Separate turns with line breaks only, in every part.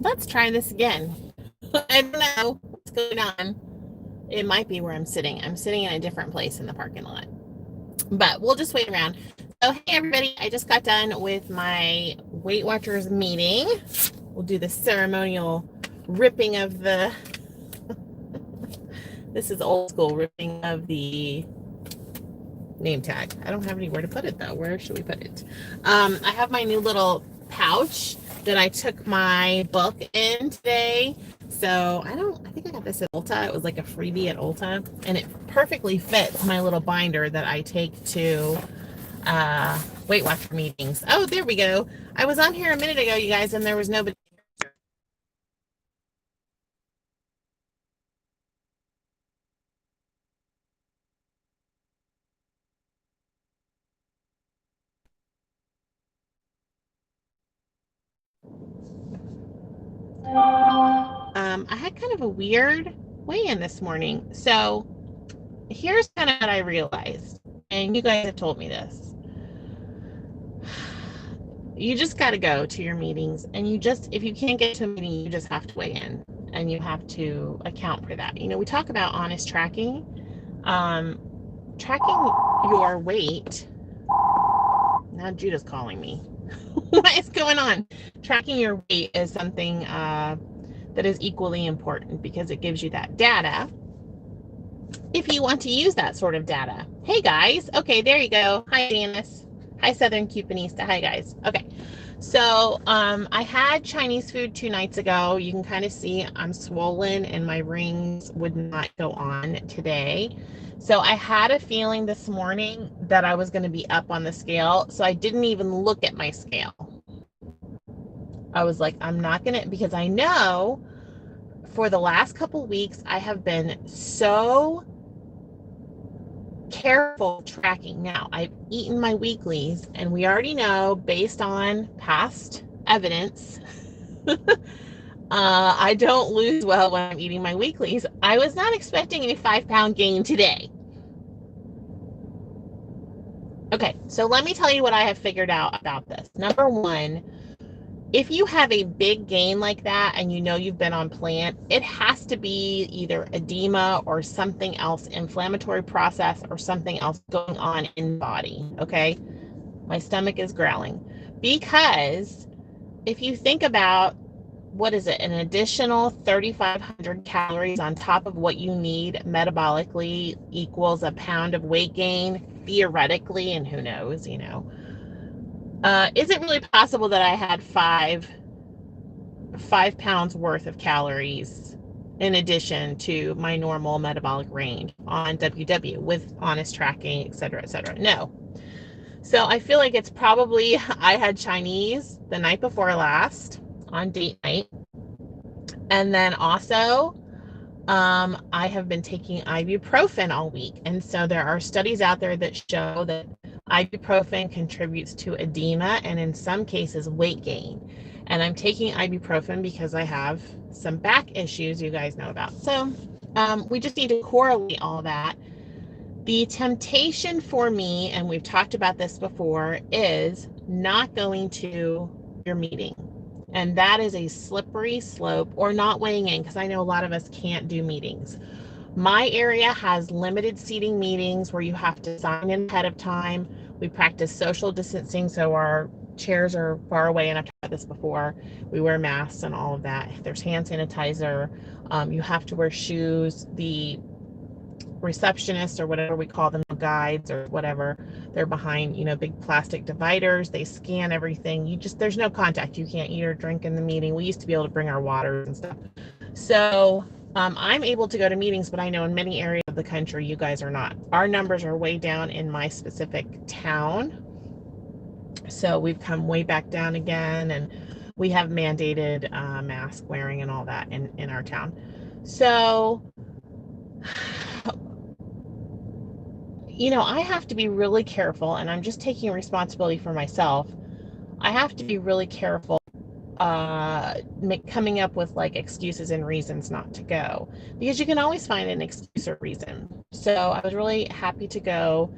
Let's try this again. I don't know what's going on. It might be where I'm sitting. I'm sitting in a different place in the parking lot. But we'll just wait around. So, hey everybody, I just got done with my Weight Watchers meeting. We'll do the ceremonial ripping of the, this is old school ripping of the name tag. I don't have anywhere to put it though. Where should we put it? I have my new little pouch that I took my book in today. So I think I got this at Ulta. It was like a freebie at Ulta, and it perfectly fits my little binder that I take to Weight Watcher meetings. Oh, there we go. I was on here a minute ago, you guys, and there was nobody. I had kind of a weird weigh-in this morning. So here's kind of what I realized, and you guys have told me this. You just got to go to your meetings, and if you can't get to a meeting, you just have to weigh in, and you have to account for that. We talk about honest tracking. Tracking your weight. Now Judah's calling me. What is going on? Tracking your weight is something that is equally important because it gives you that data if you want to use that sort of data. Hey guys. Okay, there you go. Hi, Janice. Hi, Southern Cupanista. Hi, guys. Okay. So I had Chinese food 2 nights ago. You can kind of see I'm swollen and my rings would not go on today. So I had a feeling this morning that I was going to be up on the scale. So I didn't even look at my scale. I was like, I'm not going to, because I know for the last couple weeks, I have been so careful tracking. Now, I've eaten my weeklies, and we already know based on past evidence, I don't lose well when I'm eating my weeklies. I was not expecting a 5-pound gain today. Okay, so let me tell you what I have figured out about this. Number one, if you have a big gain like that and you know you've been on plant, it has to be either edema or something else, inflammatory process or something else going on in the body, okay? My stomach is growling. Because if you think about, what is it, an additional 3,500 calories on top of what you need metabolically equals a pound of weight gain, theoretically, and who knows, is it really possible that I had 5 pounds worth of calories in addition to my normal metabolic range on WW with honest tracking, et cetera, et cetera? No. So I feel like it's probably, I had Chinese the night before last on date night. And then also, I have been taking ibuprofen all week. And so there are studies out there that show that ibuprofen contributes to edema and in some cases weight gain. And I'm taking ibuprofen because I have some back issues you guys know about. So we just need to correlate all that. The temptation for me, and we've talked about this before, is not going to your meeting. And that is a slippery slope, or not weighing in, because I know a lot of us can't do meetings. My area has limited seating meetings where you have to sign in ahead of time. We practice social distancing, so our chairs are far away, and I've talked about this before. We wear masks and all of that. There's hand sanitizer. You have to wear shoes. The receptionists, or whatever we call them, guides or whatever, they're behind big plastic dividers. They scan everything. There's no contact. You can't eat or drink in the meeting. We used to be able to bring our water and stuff. So I'm able to go to meetings, but I know in many areas of the country you guys are not. Our numbers are way down in my specific town, so we've come way back down again, and we have mandated mask wearing and all that in our town. So I have to be really careful, and I'm just taking responsibility for myself. I have to be really careful coming up with like excuses and reasons not to go, because you can always find an excuse or reason. So I was really happy to go.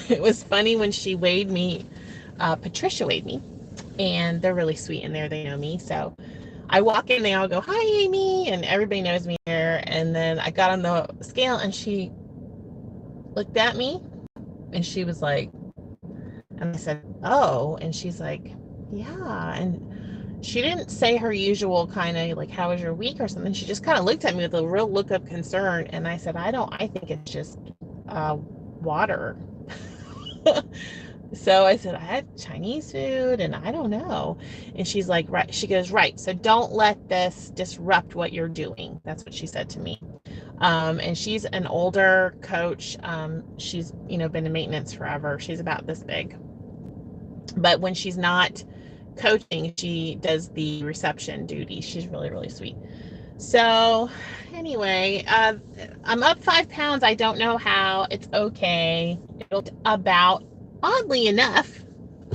It was funny when she weighed me, Patricia weighed me, and they're really sweet in there. They know me. So I walk in, they all go, hi, Amy, and everybody knows me there. And then I got on the scale, and she looked at me, and she was like, and I said, oh, and she's like, yeah. And she didn't say her usual kind of like, how was your week or something. She just kind of looked at me with a real look of concern. And I said, I think it's just water. So I said, I had Chinese food and I don't know. And she's like, right. She goes, right. So don't let this disrupt what you're doing. That's what she said to me. And she's an older coach. She's, been in maintenance forever. She's about this big. But when she's not coaching, she does the reception duty. She's really, really sweet. So anyway, I'm up 5 pounds. I don't know how. It's okay. It'll about, oddly enough,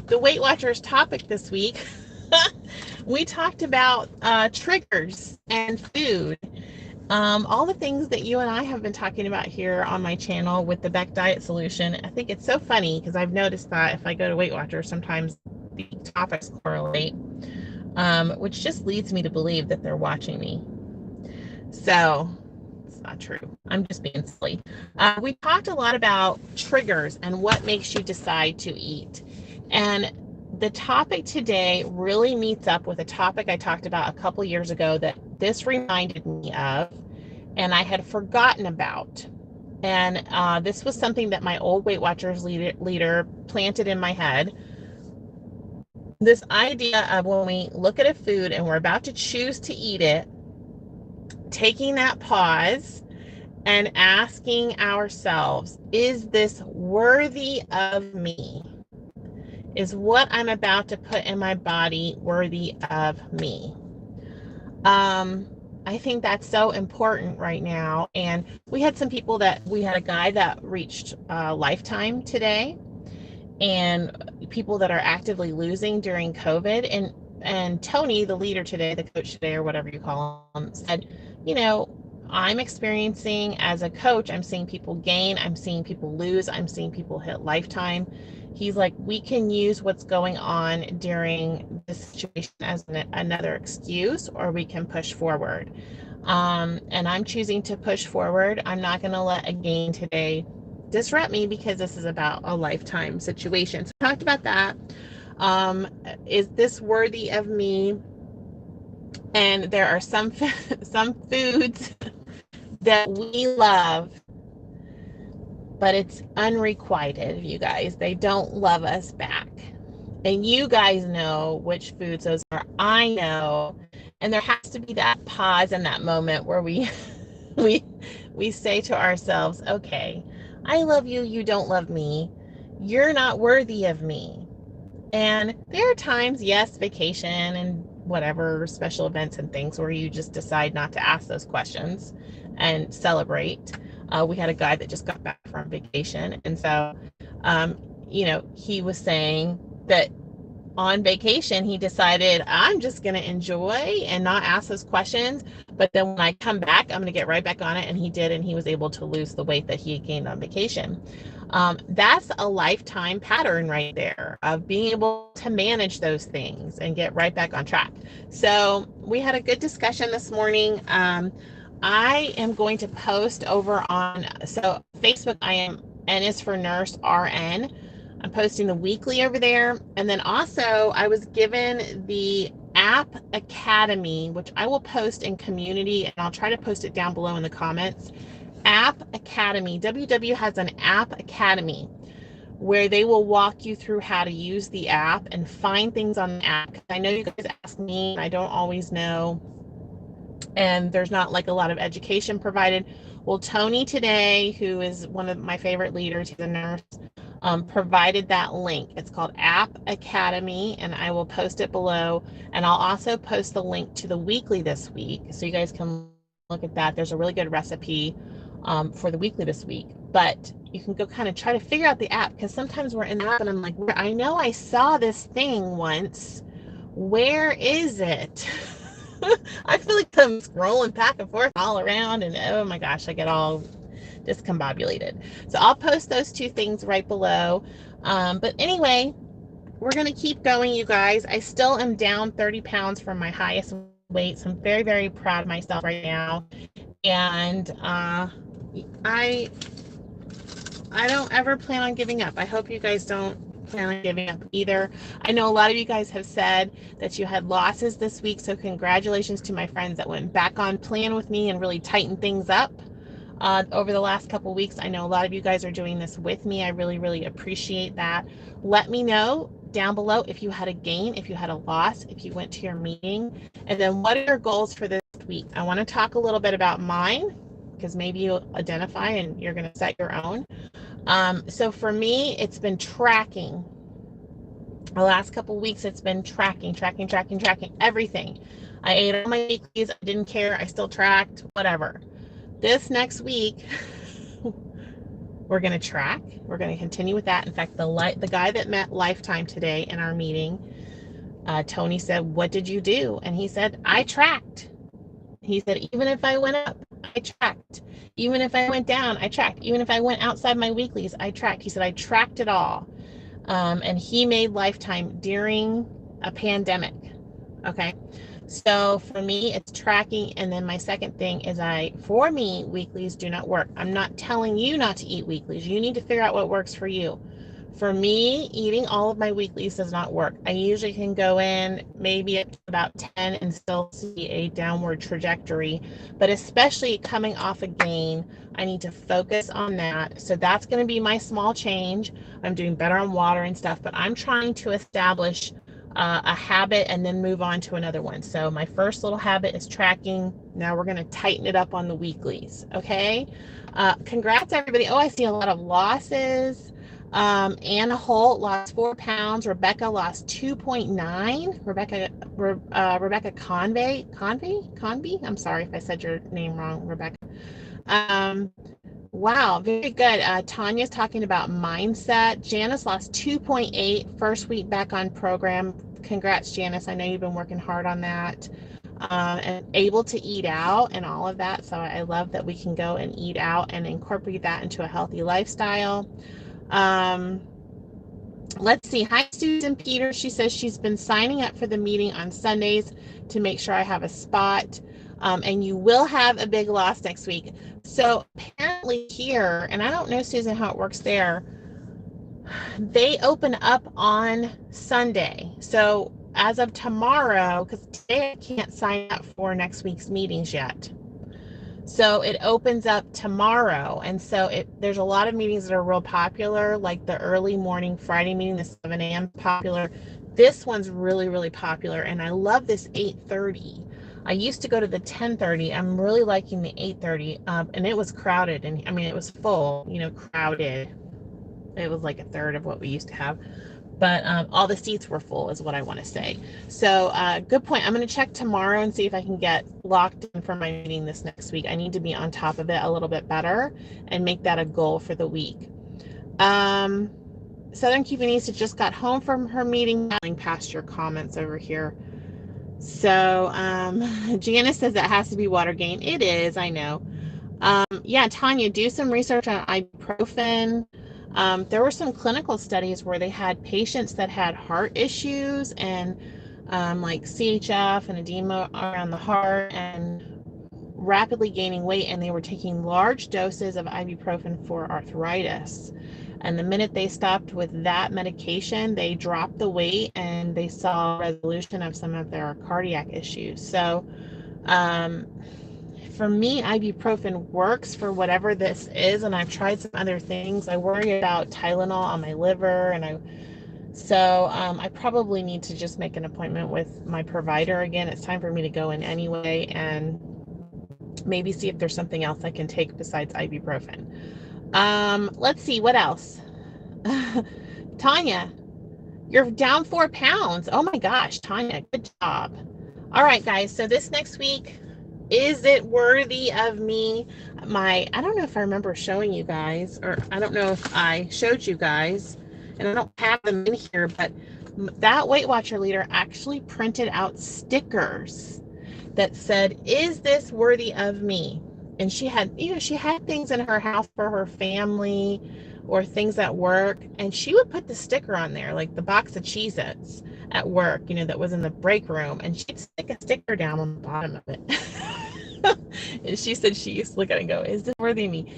the Weight Watchers topic this week, we talked about triggers and food. All the things that you and I have been talking about here on my channel with the Beck Diet Solution. I think it's so funny because I've noticed that if I go to Weight Watchers, sometimes the topics correlate, which just leads me to believe that they're watching me. So it's not true. I'm just being silly. We talked a lot about triggers and what makes you decide to eat. And the topic today really meets up with a topic I talked about a couple years ago that this reminded me of, and I had forgotten about. And this was something that my old Weight Watchers leader planted in my head. This idea of when we look at a food and we're about to choose to eat it, taking that pause and asking ourselves, is this worthy of me? Is what I'm about to put in my body worthy of me? I think that's so important right now. And we had a guy that reached lifetime today, and people that are actively losing during COVID. And Tony, the leader today, the coach today, or whatever you call him, said, I'm experiencing as a coach, I'm seeing people gain, I'm seeing people lose, I'm seeing people hit lifetime. He's like, we can use what's going on during this situation as another excuse, or we can push forward. And I'm choosing to push forward. I'm not going to let a gain today disrupt me because this is about a lifetime situation. So we talked about that. Is this worthy of me? And there are some foods that we love, but it's unrequited, you guys. They don't love us back. And you guys know which foods those are. I know. And there has to be that pause in that moment where we say to ourselves, okay, I love you, you don't love me. You're not worthy of me. And there are times, yes, vacation and whatever, special events and things where you just decide not to ask those questions and celebrate. We had a guy that just got back from vacation. And so, he was saying that on vacation, he decided, I'm just going to enjoy and not ask those questions. But then when I come back, I'm going to get right back on it. And he did, and he was able to lose the weight that he had gained on vacation. That's a lifetime pattern right there of being able to manage those things and get right back on track. So we had a good discussion this morning. I am going to post over on, Facebook, N is for Nurse RN. I'm posting the weekly over there. And then also I was given the App Academy, which I will post in community, and I'll try to post it down below in the comments. App Academy. WW has an App Academy where they will walk you through how to use the app and find things on the app. I know you guys ask me, and I don't always know, and there's not like a lot of education provided. Well, Tony today, who is one of my favorite leaders, he's a nurse, provided that link. It's called App Academy, and I will post it below. And I'll also post the link to the weekly this week, so you guys can look at that. There's a really good recipe for the weekly this week, but you can go kind of try to figure out the app, because sometimes we're in the app and I'm like, I know I saw this thing once. Where is it? I feel like I'm scrolling back and forth all around, and oh my gosh, I get all discombobulated. So I'll post those two things right below. But anyway, we're going to keep going, you guys. I still am down 30 pounds from my highest weight. So I'm very, very proud of myself right now. And I don't ever plan on giving up. I hope you guys don't plan on giving up either. I know a lot of you guys have said that you had losses this week, so congratulations to my friends that went back on plan with me and really tightened things up over the last couple weeks. I know a lot of you guys are doing this with me. I really, really appreciate that. Let me know down below if you had a gain, if you had a loss, if you went to your meeting, and then what are your goals for this week? I want to talk a little bit about mine, because maybe you'll identify and you're going to set your own. So for me, it's been tracking. The last couple weeks, it's been tracking everything. I ate all my weeklies. I didn't care. I still tracked, whatever. This next week, we're going to track. We're going to continue with that. In fact, the guy that met Lifetime today in our meeting, Tony said, "What did you do?" And he said, "I tracked." He said, "Even if I went up, I tracked. Even if I went down, I tracked. Even if I went outside my weeklies, I tracked." He said, "I tracked it all." And he made Lifetime during a pandemic. Okay. So for me, it's tracking. And then my second thing is for me, weeklies do not work. I'm not telling you not to eat weeklies. You need to figure out what works for you. For me, eating all of my weeklies does not work. I usually can go in maybe at about 10 and still see a downward trajectory, but especially coming off a gain, I need to focus on that. So that's going to be my small change. I'm doing better on water and stuff, but I'm trying to establish a habit and then move on to another one. So my first little habit is tracking. Now we're going to tighten it up on the weeklies. Okay. Congrats everybody. Oh, I see a lot of losses. Anna Holt lost 4 pounds. Rebecca lost 2.9. Rebecca Convey. I'm sorry if I said your name wrong, Rebecca. Wow, very good. Tanya's talking about mindset. Janice lost 2.8, first week back on program. Congrats, Janice. I know you've been working hard on that. And able to eat out and all of that. So I love that we can go and eat out and incorporate that into a healthy lifestyle. Let's see. Hi, Susan Peter. She says she's been signing up for the meeting on Sundays to make sure I have a spot. And you will have a big loss next week. So apparently here, and I don't know, Susan, how it works there, they open up on Sunday. So as of tomorrow, because today I can't sign up for next week's meetings yet. So it opens up tomorrow. And so there's a lot of meetings that are real popular, like the early morning Friday meeting, the 7 a.m. popular. This one's really, really popular. And I love this 8:30. I used to go to the 10:30. I'm really liking the 8:30. And it was crowded. And I mean, it was full, crowded. It was like a third of what we used to have. But all the seats were full is what I want to say. So good point. I'm going to check tomorrow and see if I can get locked in for my meeting this next week. I need to be on top of it a little bit better and make that a goal for the week. Southern Cubanese just got home from her meeting. Past your comments over here. So Janice says that has to be water gain. It is, I know. Yeah, Tanya, do some research on ibuprofen. There were some clinical studies where they had patients that had heart issues and like CHF and edema around the heart and rapidly gaining weight, and they were taking large doses of ibuprofen for arthritis. And the minute they stopped with that medication, they dropped the weight and they saw resolution of some of their cardiac issues. So for me, ibuprofen works for whatever this is, and I've tried some other things. I worry about Tylenol on my liver, and I probably need to just make an appointment with my provider again. It's time for me to go in anyway and maybe see if there's something else I can take besides ibuprofen. Let's see, what else? Tanya, you're down 4 pounds. Oh my gosh, Tanya, good job. All right, guys, so this next week, is it worthy of me? I don't know if I remember showing you guys, or I don't know if I showed you guys, and I don't have them in here, but that Weight Watcher leader actually printed out stickers that said, is this worthy of me? And she had things in her house for her family, or things at work, and she would put the sticker on there, like the box of Cheez-Its at work, you know, that was in the break room, and she'd stick a sticker down on the bottom of it. And she said she used to look at it and go, is this worthy of me?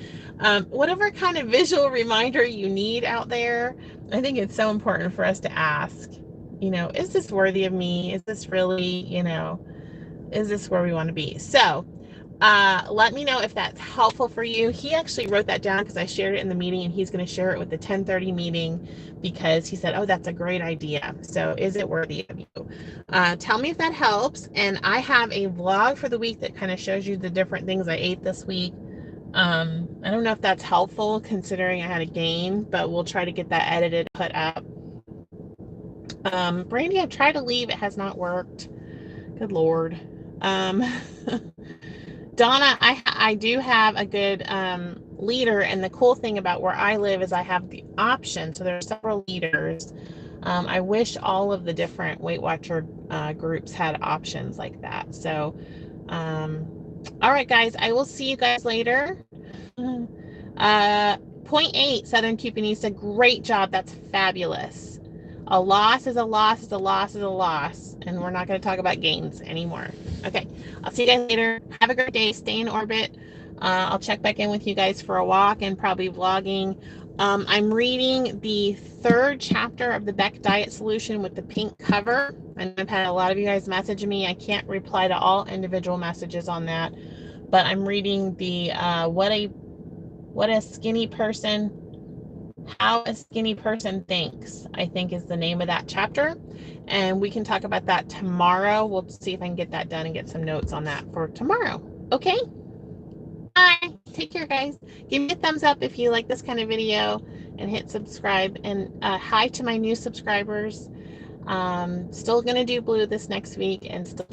Whatever kind of visual reminder you need out there, I think it's so important for us to ask, you know, is this worthy of me? Is this really, you know, is this where we want to be? So let me know if that's helpful for you. He actually wrote that down because I shared it in the meeting, and he's going to share it with the 10:30 meeting because he said, oh, that's a great idea. So is it worthy of you? Tell me if that helps. And I have a vlog for the week that kind of shows you the different things I ate this week. I don't know if that's helpful considering I had a gain, but we'll try to get that edited, put up. Brandy, I've tried to leave. It has not worked. Good Lord. Donna, I do have a good leader, and the cool thing about where I live is I have the option. So there are several leaders. I wish all of the different Weight Watcher groups had options like that. So, all right, guys, I will see you guys later. Point 8, Southern Cupanista, great job. That's fabulous. A loss is a loss is a loss is a loss. And we're not going to talk about gains anymore. Okay, I'll see you guys later. Have a great day. Stay in orbit. I'll check back in with you guys for a walk and probably vlogging. I'm reading the 3rd chapter of the Beck Diet Solution with the pink cover. And I've had a lot of you guys message me. I can't reply to all individual messages on that. But I'm reading the what a skinny person, how a skinny person thinks, I think is the name of that chapter. And we can talk about that tomorrow. We'll see if I can get that done and get some notes on that for tomorrow. Okay? Bye. Take care, guys. Give me a thumbs up if you like this kind of video and hit subscribe. And hi to my new subscribers. Still going to do blue this next week and still